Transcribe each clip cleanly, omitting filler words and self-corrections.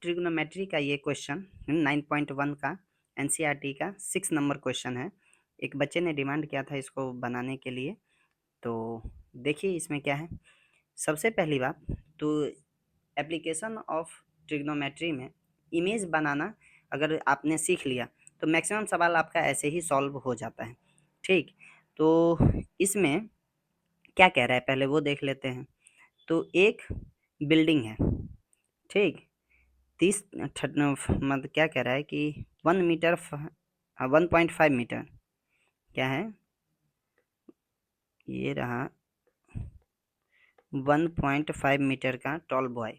Trigonometry का ये question 9.1 का एनसीईआरटी का 6 नंबर क्वेश्चन है। एक बच्चे ने डिमांड किया था इसको बनाने के लिए, तो देखिए इसमें क्या है। सबसे पहली बात तो एप्लीकेशन ऑफ ट्रिग्नोमेट्री में इमेज बनाना अगर आपने सीख लिया तो मैक्सिमम सवाल आपका ऐसे ही सॉल्व हो जाता है। ठीक, तो इसमें क्या कह रहा है पहले वो देख लेते हैं। तो एक बिल्डिंग है, ठीक, 30 मतलब क्या कह रहा है कि 1 मीटर 1.5 मीटर क्या है, ये रहा 1.5 मीटर का टॉल बॉय,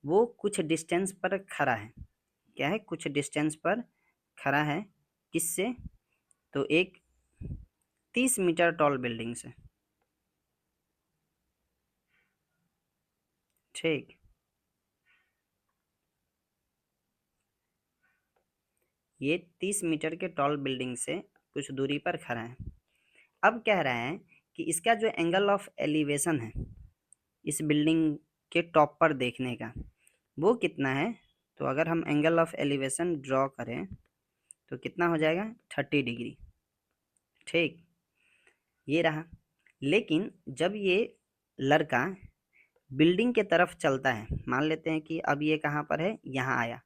वो कुछ डिस्टेंस पर खड़ा है। क्या है, कुछ डिस्टेंस पर खड़ा है, किससे, तो एक 30 मीटर टॉल बिल्डिंग से। ठीक, ये 30 मीटर के टॉल बिल्डिंग से कुछ दूरी पर खड़ा है। अब कह रहा है कि इसका जो एंगल ऑफ एलिवेशन है इस बिल्डिंग के टॉप पर देखने का वो कितना है। तो अगर हम एंगल ऑफ एलिवेशन ड्रॉ करें तो कितना हो जाएगा, 30 डिग्री। ठीक, ये रहा। लेकिन जब ये लड़का बिल्डिंग के तरफ चलता है, मान लेते हैं कि अब ये कहाँ पर है, यहाँ आया,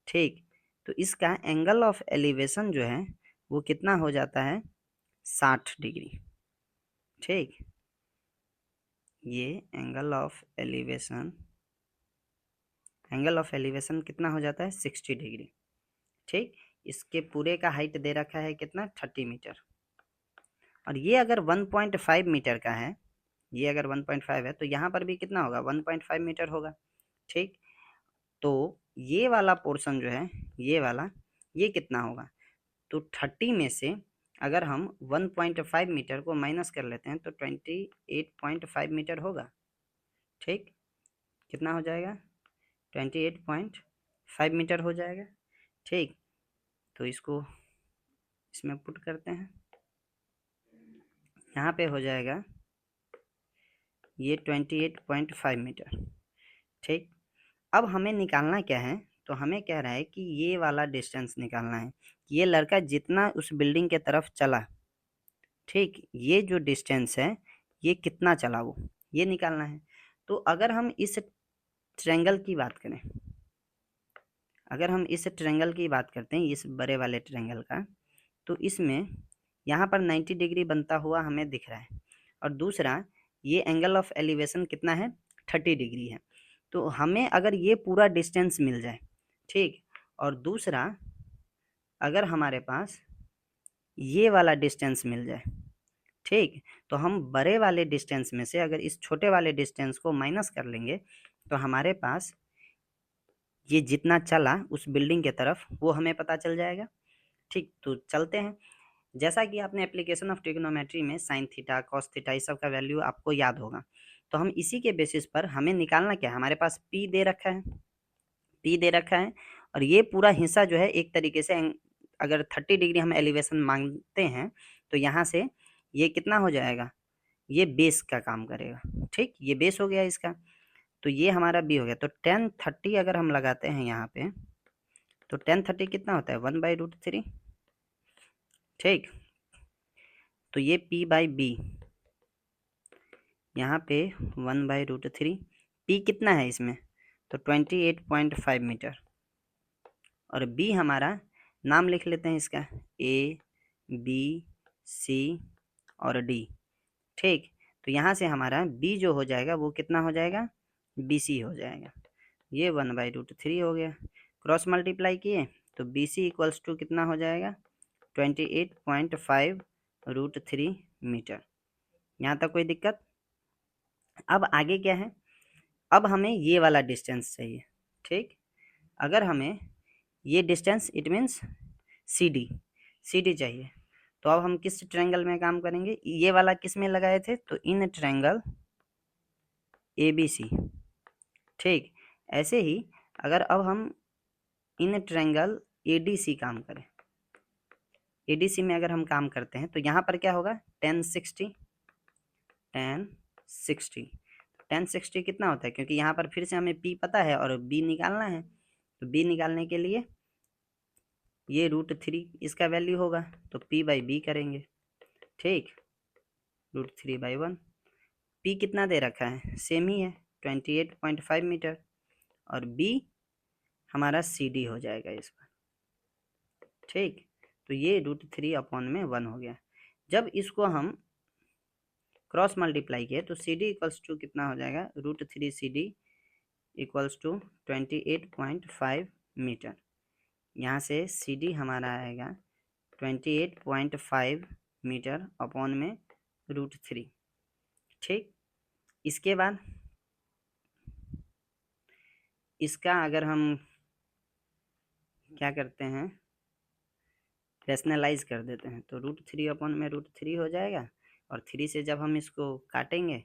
ठीक, तो इसका एंगल ऑफ एलिवेशन जो है वो कितना हो जाता है, 60 डिग्री। ठीक, ये एंगल ऑफ एलिवेशन कितना हो जाता है, 60 डिग्री। ठीक, इसके पूरे का हाइट दे रखा है कितना, 30 मीटर। और ये अगर 1.5 मीटर का है, ये अगर 1.5 है तो यहाँ पर भी कितना होगा, 1.5 मीटर होगा। ठीक, तो ये वाला पोर्शन जो है, ये वाला, ये कितना होगा, तो 30 में से अगर हम 1.5 मीटर को माइनस कर लेते हैं तो 28.5 मीटर होगा। ठीक, कितना हो जाएगा, 28.5 मीटर हो जाएगा। ठीक, तो इसको इसमें पुट करते हैं, यहाँ पे हो जाएगा ये 28.5 मीटर। ठीक, अब हमें निकालना क्या है, तो हमें कह रहा है कि ये वाला डिस्टेंस निकालना है, ये लड़का जितना उस बिल्डिंग के तरफ चला, ठीक, ये जो डिस्टेंस है ये कितना चला वो, ये निकालना है। तो अगर हम इस ट्रायंगल की बात करें, अगर हम इस ट्रायंगल की बात करते हैं, इस बड़े वाले ट्रायंगल का, तो इसमें यहाँ पर 90 डिग्री बनता हुआ हमें दिख रहा है, और दूसरा ये एंगल ऑफ एलिवेशन कितना है, 30 डिग्री है। तो हमें अगर ये पूरा डिस्टेंस मिल जाए, ठीक, और दूसरा अगर हमारे पास ये वाला डिस्टेंस मिल जाए, ठीक, तो हम बड़े वाले डिस्टेंस में से अगर इस छोटे वाले डिस्टेंस को माइनस कर लेंगे तो हमारे पास ये जितना चला उस बिल्डिंग के तरफ वो हमें पता चल जाएगा। ठीक, तो चलते हैं। जैसा कि आपने एप्लीकेशन ऑफ ट्रिग्नोमेट्री में साइन थीटा, कॉस थीटा, इस सब का वैल्यू आपको याद होगा, तो हम इसी के बेसिस पर हमें निकालना क्या है, हमारे पास पी दे रखा है, पी दे रखा है, और ये पूरा हिस्सा जो है एक तरीके से अगर 30 डिग्री हम एलिवेशन मांगते हैं तो यहाँ से ये कितना हो जाएगा, ये बेस का काम करेगा। ठीक, ये बेस हो गया इसका, तो ये हमारा बी हो गया। तो 10/30 अगर हम लगाते हैं यहाँ पे तो 10/30 कितना होता है, 1/√3। ठीक, तो ये P बाई बी यहाँ पे 1/√3, P कितना है इसमें, तो 28.5 मीटर, और B हमारा नाम लिख लेते हैं इसका, A B C और D। ठीक, तो यहाँ से हमारा B जो हो जाएगा वो कितना हो जाएगा, BC हो जाएगा। ये 1/√3 हो गया, क्रॉस मल्टीप्लाई किए तो BC इक्वल्स टू कितना हो जाएगा, 28.5√3 मीटर। यहाँ तक कोई दिक्कत। अब आगे क्या है, अब हमें ये वाला डिस्टेंस चाहिए। ठीक, अगर हमें ये डिस्टेंस इट मीन्स CD चाहिए, तो अब हम किस ट्रायंगल में काम करेंगे, ये वाला किस में लगाए थे, तो इन ट्रायंगल ABC। ठीक, ऐसे ही अगर अब हम इन ट्रायंगल ADC काम करें, ADC में अगर हम काम करते हैं तो यहाँ पर क्या होगा, 1060 1060 1060 कितना होता है, क्योंकि यहाँ पर फिर से हमें P पता है और B निकालना है, तो b निकालने के लिए ये √3 इसका वैल्यू होगा, तो p/b करेंगे। ठीक, √3/1। p कितना दे रखा है, सेम ही है 28.5 मीटर, और b हमारा CD हो जाएगा इस पर। ठीक, तो ये √3/1 हो गया। जब इसको हम क्रॉस मल्टीप्लाई किए तो CD इक्वल्स टू कितना हो जाएगा, √3CD इक्वल्स टू 28.5 मीटर। यहाँ से CD हमारा आएगा 28.5 मीटर अपॉन में √3। ठीक, इसके बाद इसका अगर हम क्या करते हैं, रैशनलाइज कर देते हैं, तो √3/√3 हो जाएगा, और 3 से जब हम इसको काटेंगे,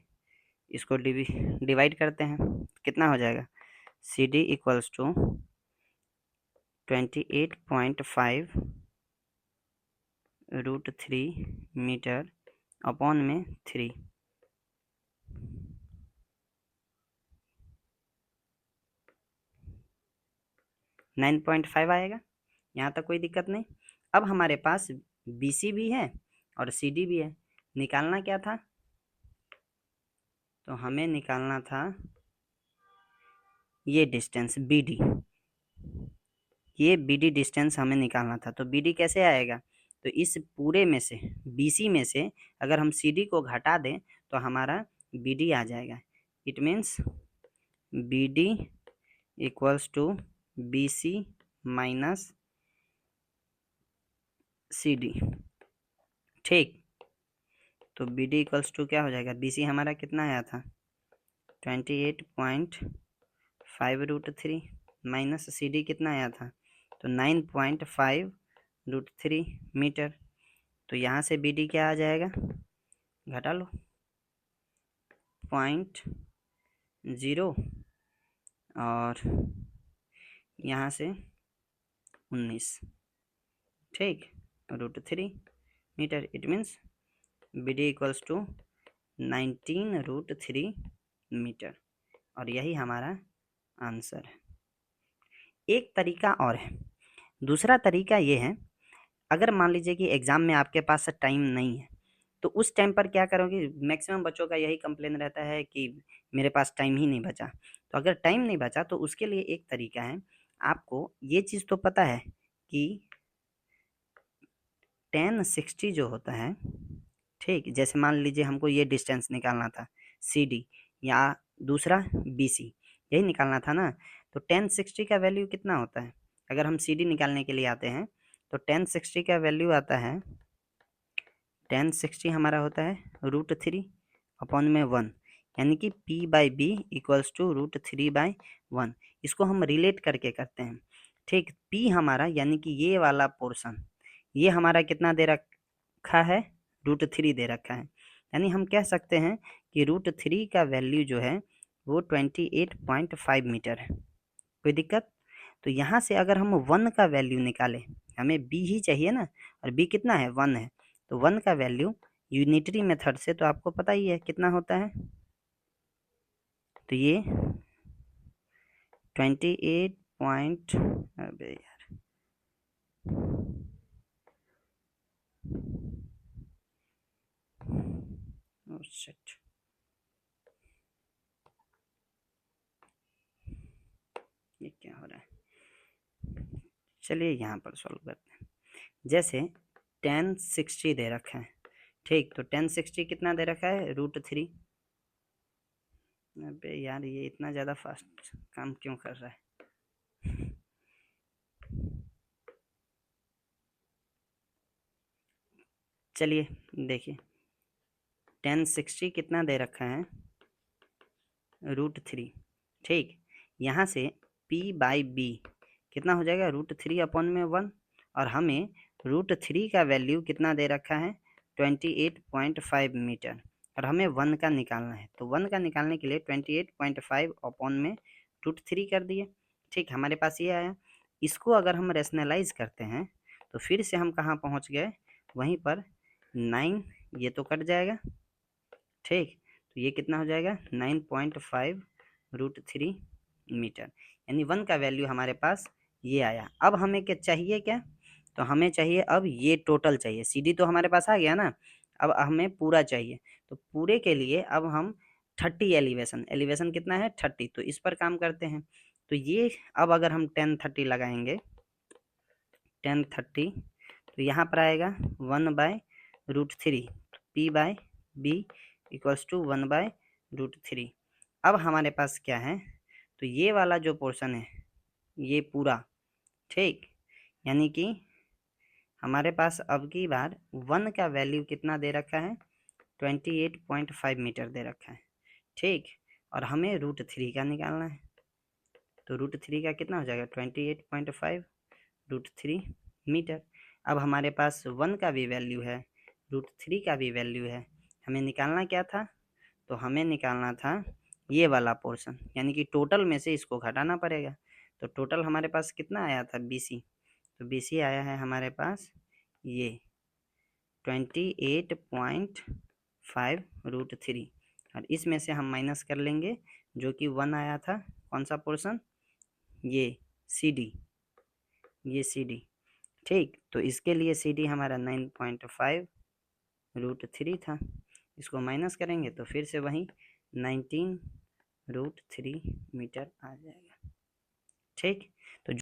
इसको डिवाइड करते हैं, कितना हो जाएगा, CD equals to 28.5 √3 metre upon में 3। नाइन 9.5 आएगा, यहाँ तक कोई दिक्कत नहीं। अब हमारे पास BC भी है और CD भी है, निकालना क्या था, तो हमें निकालना था ये डिस्टेंस BD, ये BD डिस्टेंस हमें निकालना था। तो BD कैसे आएगा, तो इस पूरे में से BC में से अगर हम CD को घटा दें तो हमारा BD आ जाएगा। It means BD equals to BC minus CD। ठीक, तो BD इक्वल्स टू क्या हो जाएगा, BC हमारा कितना आया था 28.5 √3 माइनस CD कितना आया था, तो 9.5 √3 मीटर। तो यहाँ से BD क्या आ जाएगा, घटा लो 0.0 और यहाँ से 19। ठीक, √3 metre. It means BD equals to 19 √3 metre, और यही हमारा आंसर है। एक तरीका और है, दूसरा तरीका ये है, अगर मान लीजिए कि एग्ज़ाम में आपके पास टाइम नहीं है, तो उस टाइम पर क्या करोगे, मैक्सिमम बच्चों का यही कंप्लेन रहता है कि मेरे पास टाइम ही नहीं बचा। तो अगर टाइम नहीं बचा तो उसके लिए एक तरीका है, आपको ये चीज़ तो पता है कि tan 60 जो होता है, ठीक, जैसे मान लीजिए हमको ये डिस्टेंस निकालना था CD या दूसरा BC, यही निकालना था ना, तो tan 60 का वैल्यू कितना होता है, अगर हम CD निकालने के लिए आते हैं तो tan 60 का वैल्यू आता है, tan 60 हमारा होता है √3/1, यानी कि P/B इक्वल्स टू √3/1। इसको हम रिलेट करके करते हैं। ठीक, P हमारा यानी कि ये वाला पोर्शन, ये हमारा कितना दे रखा है, √3 दे रखा है, यानी हम कह सकते हैं कि √3 का वैल्यू जो है वो 28.5 मीटर है। कोई दिक्कत, तो यहाँ से अगर हम 1 का वैल्यू निकालें, हमें B ही चाहिए ना, और B कितना है, 1 है, तो 1 का वैल्यू यूनिटरी मेथड से तो आपको पता ही है कितना होता है, तो ये 28 पॉइंट, अबे यार शिट, ये क्या हो रहा है, चलिए यहाँ पर सॉल्व करते हैं। जैसे tan 60 दे रखा है, ठीक, तो tan 60 कितना दे रखा है, √3। अबे यार ये इतना ज़्यादा फास्ट काम क्यों कर रहा है, चलिए देखिए, tan 60 कितना दे रखा है, √3। ठीक, यहाँ से P/B कितना हो जाएगा, √3/1, और हमें √3 का वैल्यू कितना दे रखा है 28.5 मीटर, और हमें 1 का निकालना है। तो 1 का निकालने के लिए 28.5/√3 कर दिए। ठीक, हमारे पास ये आया। इसको अगर हम रैशनलाइज करते हैं तो फिर से हम कहाँ पहुँच गए, वहीं पर 9, ये तो कट जाएगा। ठीक, तो ये कितना हो जाएगा 9.5 √3 मीटर, यानी 1 का वैल्यू हमारे पास ये आया। अब हमें क्या चाहिए, क्या तो हमें चाहिए अब ये टोटल चाहिए। सी डी तो हमारे पास आ गया ना, अब हमें पूरा चाहिए। तो पूरे के लिए अब हम 30 एलिवेशन कितना है 30, तो इस पर काम करते हैं। तो ये अब अगर हम 1030 लगाएंगे 1030, तो यहाँ पर आएगा 1/√3 P by B equals to 1/√3। अब हमारे पास क्या है, तो ये वाला जो पोर्शन है ये पूरा, ठीक, यानी कि हमारे पास अब की बार 1 का वैल्यू कितना दे रखा है 28.5 मीटर दे रखा है, ठीक। और हमें √3 का निकालना है, तो √3 का कितना हो जाएगा 28.5 √3 मीटर। अब हमारे पास 1 का भी वैल्यू है, √3 का भी वैल्यू है। हमें निकालना क्या था, तो हमें निकालना था ये वाला पोर्शन, यानी कि टोटल में से इसको घटाना पड़ेगा। तो टोटल हमारे पास कितना आया था BC, तो BC आया है हमारे पास ये 28.5 √3, और इसमें से हम माइनस कर लेंगे जो कि 1 आया था, कौन सा पोर्शन, ये CD, ये CD, ठीक। तो इसके लिए CD हमारा 9.5 √3 था, इसको माइनस करेंगे तो फिर से वही 19 √3 मीटर आ जाएगा, ठीक। तो